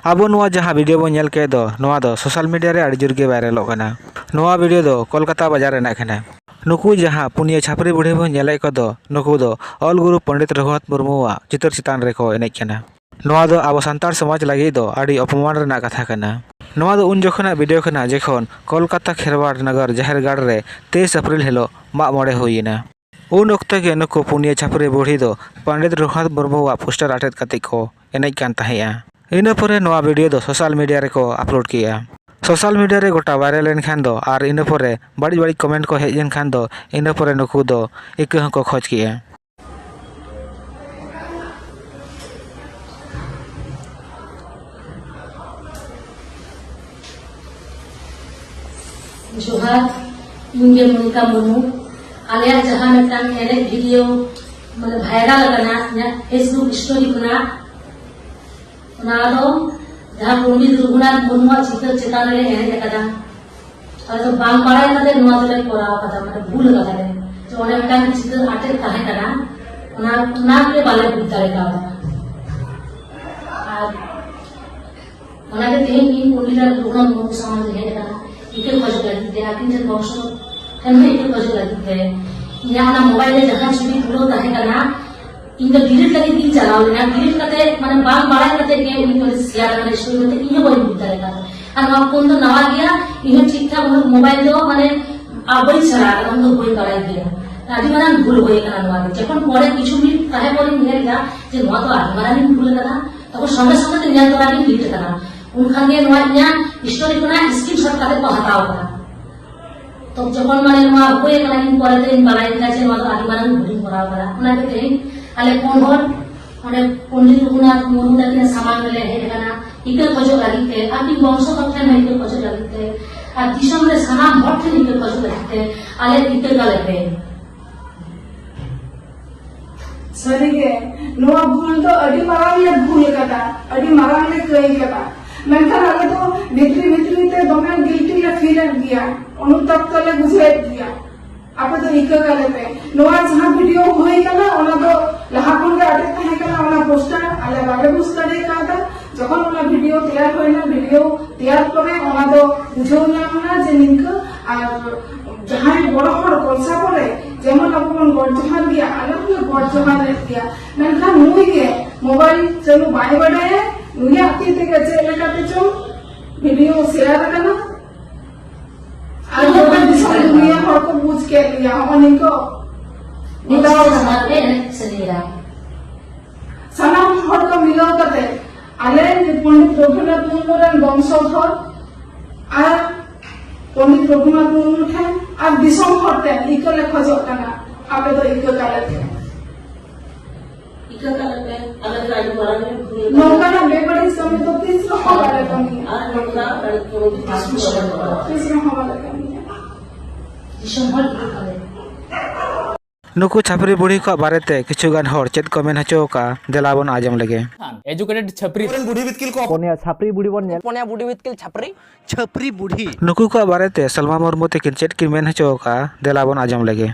आबो नोआ जहाँ वीडियो बो नेल के दो नोआ दो सोशल मीडिया रे आड़ी जोर गे वायरलोग कना। नोआ वीडियो दो कोलकाता बाजार रेना कना। नुकु जहाँ पुनिया छापरी बुढ़े बो नेले को दो नुकु दो ऑल गुरु पंडित रघुनाथ मुर्मुआ चितर चितान रे को एनेज कना। नोआ दो आबो संतार समाज लगी दो आड़ी अपमान रेना कथा कना। नोआ दो उन जोखना वीडियो कना जेखोन कोलकाता खेरवाड़ नगर जहरगढ़ रे 23 अप्रैल हिलो माग मोड़े हुईना। उन वक्त के नुकु पुनिया छापरी बुढ़ी दो पंडित रघुनाथ मुर्मुआ पोस्टर आटेद कते को एनेज कान ताहेया। इन परे नोआ वीडियो दो सोशल मीडिया रे को अपलोड किया। सोशल मीडिया रे गोटा वायरल एन खान दो आर इन परे बड़ी बड़ी कमेंट को हेज एन खान दो इन परे नुकु दो इक को खोज किया। जोहार इंगे मुनिका मुर्मू आलिया जहां मिटान एने वीडियो माने वायरल करना फेसबुक स्टोरी बना जहाँ पंडित रघुनाथ मुर्मू चित्र चेतान रे एने कदा और तो बांग बाड़ाय कते नोआ दले कोराव कदा माने भूल कदा रे जो ओने मिटान चित्र आटे ताहे कना ओना के बाले बुझ दाड़े का और ओना के तेन इन पंडित रघुनाथ मुर्मू समाज हे कना इके खोज लगी थे आकिन जन बॉक्स में इके खोज लगी थे यहाँ ना मोबाइल में जहाँ छुट्टी पूरा ताहे कना इनका डिलीट लगी दी चलाओ लेना डिलीट करते माने बांग बाड़ाय करते के इनको शेयर करने शुरू करते इन्हें कोई बुझता रहेगा और वहाँ फोन तो नवा गया इन्हें ठीक ठाक उन मोबाइल दो माने आबई चला हम तो कोई बाड़ाय गया आदि माने भूल होए कना नवा जखन परे किछु मिनिट काहे परे नेला जे नवा तो आदि माने भूल कदा तको संगे संगे नेल तो आदि डिलीट करा उनखान के नवा न्या स्टोरी कोना स्क्रीनशॉट करते को हटाओ करा तो जखन माने नवा होए कना इन परे ते इन बाड़ाय दिना जे नवा तो आदि माने भूल कराओ करा उना के तेई आले कोन होर ओने पंडित रघुनाथ मुर्मू तकिन सामान ले हे कना इके खोजो लागिते आदि वंश कथा में इके खोजो लागिते आ दिसम रे सानाम हट थे इके खोजो लागिते आले इके गाले पे सरी के नोआ भूल तो अडी माराम ले भूल कदा अडी माराम ले कई कदा मेनखान आले तो भितरी ते दोमे गिल्टी ले फील गया उनु तक तले बुझे दिया आपे तो इके गाले पे नोआ जहां वीडियो होई कना ओना तो लहापुर के आटे ताहे कना ओना पोस्टर आले बाबे पोस्टर दे कादा जखन ओना वीडियो तैयार होइना वीडियो तैयार करे ओना तो बुझो ना जे निक और जहां बड़ बड़ कोलसा पड़े जेमन अपन गड जहां दिया आले को गड जहां दे दिया मेनखान नुई के मोबाइल चलो बाय बडाए नुई आती ते के जे लेकाते चो वीडियो शेयर करना आज अपन दिशा दुनिया हर को पूछ के लिया हमन को मिलाओ समाते सलीरा सनाम हर को मिलाओ कते आले पंडित रघुनाथ मुर्मू रन वंशधर आ पंडित रघुनाथ मुर्मू थे आ दिसम हरते इको ले खोजो कना आपे तो इको काले अलग राजू वाला में नौका ना बेबड़ी समय तो तीसरा हवाले कमी और नौका तीसरा हवाले कमी दिसंबर करे नुकु छापरी बुढ़ी को बारेते किछुगान हर चेत कमेंट हचो का देलाबन आजम लगे। एजुकेटेड छपरी बुढ़ी बितकिल को पोनिया छपरी बुढ़ी बन नेल पोनिया बुढ़ी बितकिल छपरी बुढ़ी नुकु को बारेते सलमा मुर्मू तकिन चेत की मेन हचो का देलाबन आजम लगे।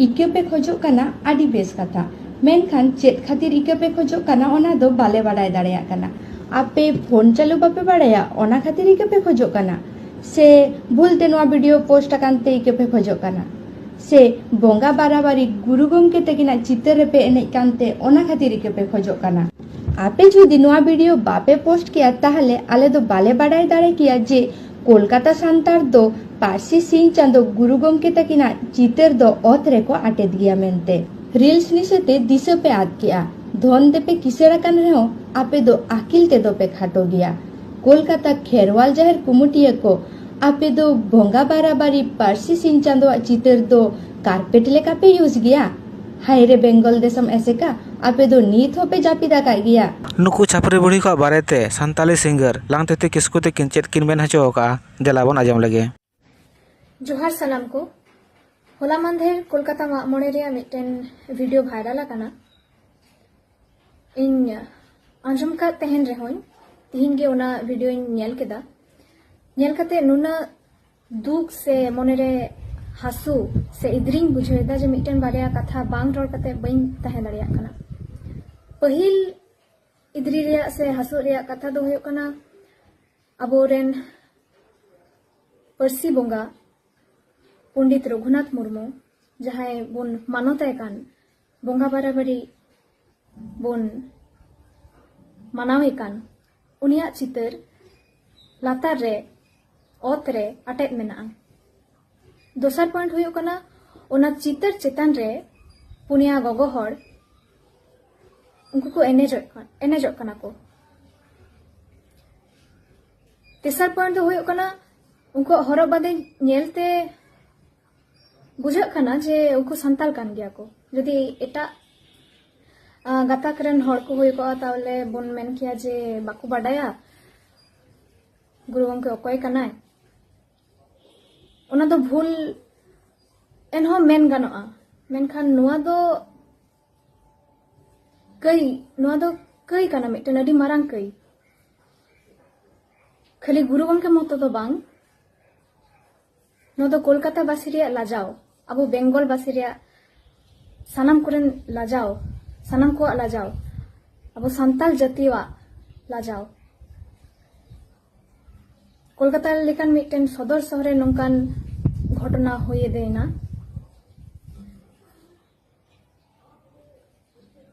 इके पे खोजो कना आदि बेस कथा मेनखान चेत खातिर इके पे खोजो कना ओना दो बाले बाड़ाय दाड़ेया कना आपे फोन चालू बापे बाड़ाया ओना खातिर इके पे खोजो कना से भूलते नोआ वीडियो पोस्ट कानते इके पे खोजो कना से बोंगा बाराबारी गुरु गमके तकिना चित्र पे एने कानते ओना खातिर इके पे खोजो कना आपे जुदी नोआ वीडियो बापे पोस्ट किया ताहले आले दो बाले बाड़ाय दाड़े किया जे कोलकाता सांतार दो पारसी सिंह चांदो गुरु गमके तकिना चित्र दो ओत रेको आटेद गया मेनते रील्स निसेते दिशा पे आद किया धन दे पे किसेरा कान रहो आपे दो आकिल ते दो पे खाटो गया कोलकाता खेरवाल जाहिर कुमुटिया को आपे दो भोंगा बाराबारी पारसी सिंह चांदो चितर दो कारपेट लेका पे यूज गया हाय रे बेंगल देशम ऐसे का आपे दो नीत हो पे जापिदा का गया नुकु छापरी बुढ़ी को बारेते संताली सिंगर लांगतेते किसको ते किंचेत किन मेन हचो का देलाबन आजम लगे जोहार सालाम को होला मांधेर कोलकाता मागमोड़े रे मिटन वीडियो भाइरल आकाना इन आंजम का तहन रेहोइन तिहिन गे ओना वीडियो इन नेल केदा नेल कते नुना दुख से मोने रे हासु से इद्रिंग बुझेदा जे मिटन बारिया कथा बांग रोड कते बइन तहन दाड़िया काना पहिल इद्री रे से हासु रे कथा दो होयो काना अबोरेन परसी बोंगा पंडित रघुनाथ मुर्मू जहां बन मानताय कान बोंगा बाराबारी बन मानावे कान उनिया चितर लातार रे ओत रे अटेट मेना दोसर पॉइंट हुयो कना ओना चितर चेतन रे पुनिया गगो हड़ उनको को एनेजो कना को तेसर पॉइंट दो हुयो कना उनको हरो बादे नेलते बुझा खाना जे उनको संताल कान गया को यदि एटा गाताकरन हड़ को हुई को तावले बन मेन किया जे बाकु बाडाया गुरु गंके अकय कानाय ओना दो भूल एनहो मेन गानोआ मेनखान नुआ दो कई काना मिटन अडी मारांग कई खाली गुरु गंके मतो दो बांग नो दो कोलकाता बासी रे लाजाओ अब बेंगल बासी रे सानाम कोरेन लाजाओ सानाम को लाजाओ अब संताल जातिवा लाजाओ कोलकाता लेकान मिटन सदर शहरे नोंकान घटना होये देना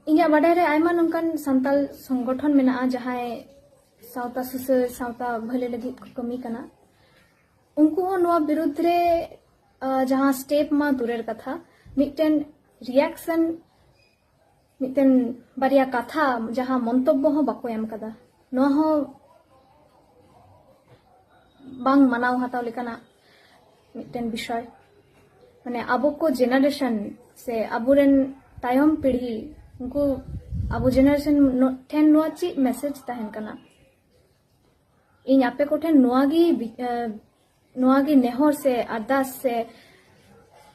इन्या बाडाय रे आयमा नोंकान संताल संगठन मेना जहां सावता सुसर सावता भले लगी कमी कना उनको नुआ विरुद्ध रे जहां स्टेप मा दूरेर कथा मिटन रिएक्शन मिटन बारिया कथा जहां मंतब्य हो बाको एम कदा नुआ हो बांग मनाव हताव लेकाना मिटन विषय माने आबो को जेनरेशन से अबुरेन तायम पीढ़ी उनको अबो जेनरेशन ठेन नुआ ची मैसेज तहन कना इन आपे को ठेन नुआगी नेहर से अरदास से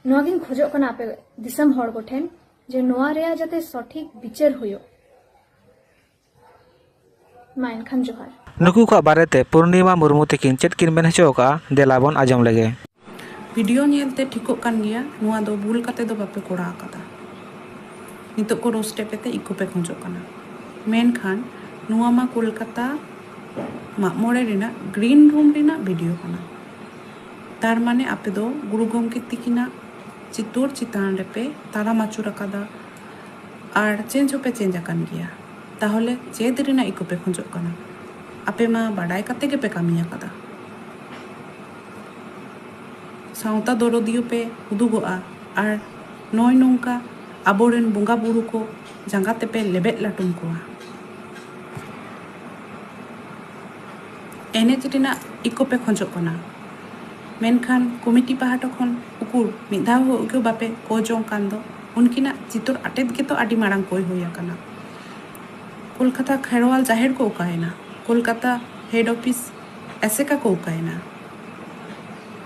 नुआगिन खोजो कना आपे दिसम हड़ को ठेन जे नुआ रेया जाते सठिक विचार हुयो माइन खान जोहार नुकु को बारेते पूर्णिमा मुर्मू ते किंचेत किन मेन हचो का देलाबन आजम लगे वीडियो नेलते ठिको कान गया नुआ दो भूल कते दो बापे कोड़ा आकादा नितो को रोस्टे पेते इको पे खोजो कना मेन खान नुआ मा कोलकाता मागमोड़े रिना ग्रीन रूम रिना वीडियो कना तार माने आपे दो गुरु गंके तिकिना चित्तौड़ चितान रेपे तारा माचुर आकादा आर चेंज होपे चेंज आकान गया ताहले चेद रिना इको पे खोजो कना आपे मा बाडाय कते के पे कामी आकादा सावता दरदियो पे उदुगोआ आर नय नोंका आबोरेन बोंगा बुरु को जांगाते पे लेबेट लाटुम कोआ एनेज रिना इको पे खोजो कना मेनखान कमिटी पाहाटो खन उकुर मिधा हो उके बापे को जों कान दो उनकिना चितोर अटेत के तो आडी मारांग कोई होया कना कोलकाता खेरवाल जाहिर को उकायना कोलकाता हेड ऑफिस ऐसे का को उकायना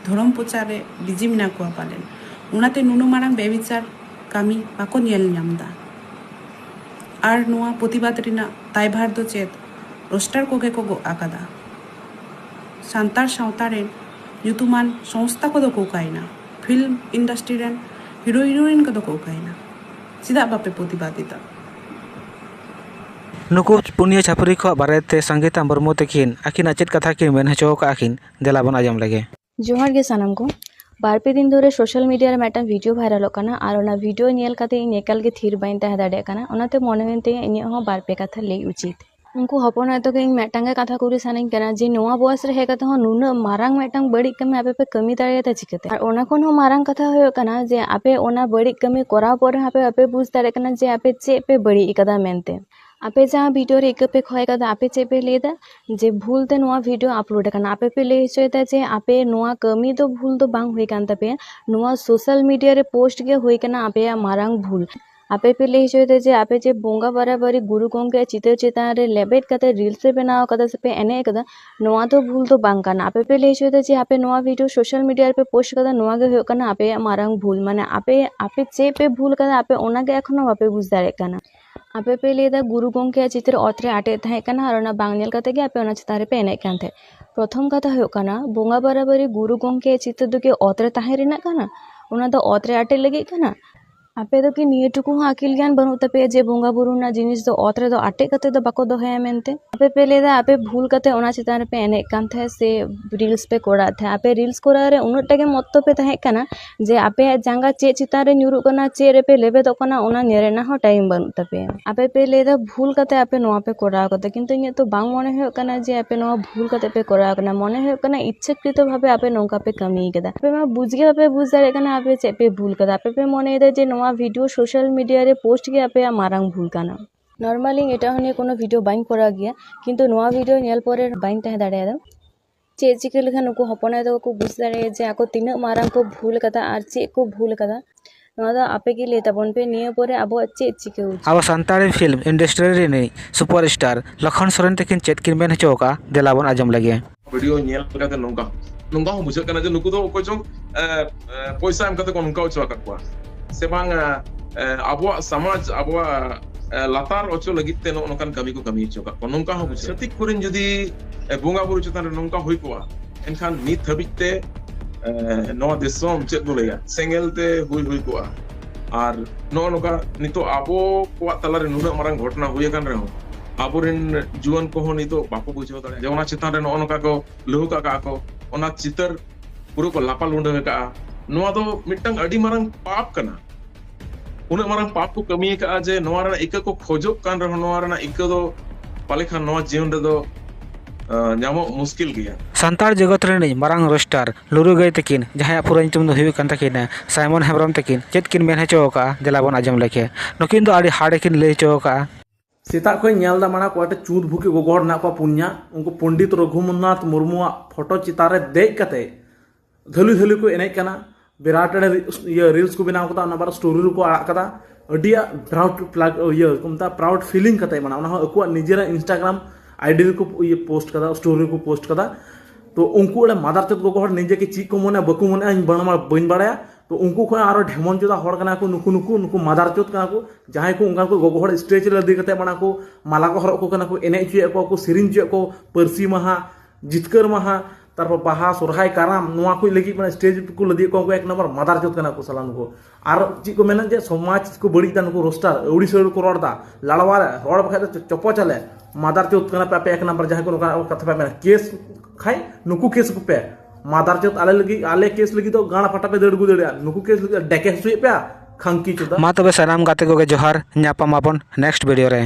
धरम प्रचारे बिजी मिना को पालेन उनाते नुनु मारांग बेविचार कामी बाको नेल नामदा आर नुआ प्रतिबाद रिना दायभार दो चेत रोस्टार कोगे को गो आकादा सांतार सावता रेन युतुमान संस्था को दो को उकायना फिल्म इंडस्ट्री रेन हिरो हिरोइन को दो को उकायना सीधा बापे प्रतिबादिता नुकु पुनिया छापरी को बारेते संगीता मुर्मू तकिन आकिन अचेत कथा किन मेन हचो का आकिन देलाबन आजम लगे जोहार गे सानाम को बारपे दिन धरे सोशल मीडिया रे मेटा वीडियो वायरल काना आर ओना वीडियो नेल काते इन एकाल गे थीर बाइन तहे दाड़े काना ओनाते मने मेनते इनि हो बारपे कथा लई उचित उनको हपन आतो के मेटांगे कथा कुरी सानिन काना जे नोआ बॉयस रे हे कथा हो नुना मारांग मेटांग बड़ी कमी आपे पे कमी दाड़ेता चिकते आर ओना कोन हो मारांग कथा होयो काना जे आपे ओना बड़ी कमी कोराव पर आपे बुझ दाड़े काना जे आपे चे पे बड़ी इकदा मेनते आपे जहाँ वीडियो रे इका पे खोए कदा आपे चे पे लेदा जे भूल ते नोआ वीडियो अपलोड करना आपे पे ले होता जे आपे नोआ कमी तो भूल तो बांग हुई कान तपे नोआ सोशल मीडिया रे पोस्ट के हुई कना आपे मारांग भूल आपे पे ले होता जे आपे जे बोंगा बराबरी गुरु गोंगे चित्र चेतान रे लेबेट कते रील्स पे बनाओ कदा से पे एने कदा नोआ तो भूल तो बांग काना आपे पे ले होता जे आपे नोआ वीडियो सोशल मीडिया पे पोस्ट कदा नोआ गे हुई कना आपे मारांग भूल माने आपे चे पे भूल कदा आपे ओना गे एखनो आपे बुझ दाड़े काना आपे पे लेदा गुरु गोंगे चित्र अतरे आटे तहे कना और बांग नेल कते गे आपे ओना चितान रे पे एने कान थे प्रथम कथा हुई कना बोंगा बराबरी गुरु गोंगे चित्र दो के अतरे तहे रेना कना ओना दो अतरे आटे लगे कना आपे दो कि निये टुकु आकिल ज्ञान बनू तपे जे बोंगा बुरु ना जिनिस दो अतरे दो आटे कते दो बाको दोहे मेनते आपे पे लेदा आपे भूल कते ओना चितान रे पे एने कान थे से रील्स पे कोड़ा थे आपे रील्स कोड़ा रे उन टे मत पे तहे कना जे आपे जांगा चे चितान रे न्यूरु कना चे रे पे लेबे दो कना ओना नेरेना हो टाइम बनू तपे आपे पे लेदा भूल कते आपे नोआ पे कोड़ा कते किंतु इने तो बांग मने हो कना जे आपे नोआ भूल कते पे कोड़ा कना मने हो कना इच्छाकृत भावे आपे नोका पे कमी केदा आपे मा बुझगे आपे बुझ दाड़े कना आपे चे पे भूल कदा आपे पे मने दे जे नोआ वीडियो सोशल मीडिया रे पोस्ट के आपे मारांग भूल काना नॉर्मली एटा हने कोनो वीडियो बाइन करा गया किंतु नोआ वीडियो नेल परे बाइन तहे दाड़े चे चिके लेखा नुकु हपना दो को बुझ दाड़े जे आको तिना मारांग को भूल कदा आर चे को भूल कदा नोआ दो आपे के ले तबन पे निये परे आबो चे चिके अब सानताड़ी फिल्म इंडस्ट्री रे सुपरस्टार लखन सोरेन तकिन चेत किन मेन हचोका देलाबन आजम लगे वीडियो नेल कते नोंगा नोंगा हो बुझे कना जे नुकु दो को जों पैसा एम कते को नोंगा ओचो का से बांग आबो समाज आबो लातार ओचो लगित ते नोनकान कमी को कमी ओचो का नोंगा हो बुझे सतिक कुरिन जदी बोंगा बुरु चतान नोंगा होई कोआ एनखान नित हबिते नो दिसोम चेत बोलेया सेंगेल ते हुई कोआ आर नो नोका नितो आबो कोआ तलारे नुना मारंग घटना हुई कान रहो आबोरेन जुवन को नितो बापो बुझो दाड़े जे ओना चितान रे नोका को लुहुका का को ओना चितर पुरो को लापा लुंडे का नोआ दो मिटंग अडी मारंग पाप कना उना मारंग पाप को कमी का जे नोआ रे इका को खोजो कान रहो नोआ रे इका दो पाले खान नोआ जीवन रे दो ᱧᱟᱢᱚᱜ मुश्किल गया सानताड़ जगत रे मारांग रोस्टार लुरु गई तकिन जहां पूरा ᱧᱩᱛᱩᱢ ᱫᱚ ᱦᱩᱭᱩᱜ ᱠᱟᱱ ᱛᱟᱹᱠᱤᱱᱟ साइमन हेम्ब्रम तकिन चेत किन मेन हचो का देलाबन आजम लेके नुकिन दो आड़ी हाड़े किन लई हचो का सेता को नेलदा माना को एटे चूत भुके गोगोड़ ना को पुन्या उनको पंडित रघुमनाथ मुर्मुआ फोटो चितारे देख कते धलु धलु को एने कना विराट ये रील्स को बनाव कता ना बार स्टोरी को आ कता अडिया प्राउड प्लग ये कुमता प्राउड फीलिंग कते माना ना अको निजेरा इंस्टाग्राम आईडी को ये पोस्ट कदा स्टोरी को पोस्ट कदा तो उनको मादार चोद गोगोड़ निजे के चीज को मने बकु मने बणमा बइन बाड़ाया तो उनको को आरो ढेमन चोदा हड़ कना को नुकु नुकु नुकु मादार चोद कना को जहां को उनका को गोगोड़ स्टेज रे दी कते बना को माला को हरक को कना को एने चुए को सिरिन चुए को परसी महा जितकर महा तारपर बाहा सोरहाय काराम नोआ को लगी माने स्टेज को लदी को एक नंबर मादार चोद कना को सलान को आर ची को मेना जे समाज को बड़ी तन को रोस्टार ओडिसा को रोडदा लाड़वा रोड बखा चपो चले मादार चोद कना पे एक नंबर जहां को कथा पे मेना केस खाई नुकु केस को पे मादार चोद आले केस लगी तो गाना फटा पे दड़गु दड़िया नुकु केस लगी डेके सुई पे खंकी चोदा मा तबे सनाम गाते को जोहार न्यापामाबन नेक्स्ट वीडियो रे।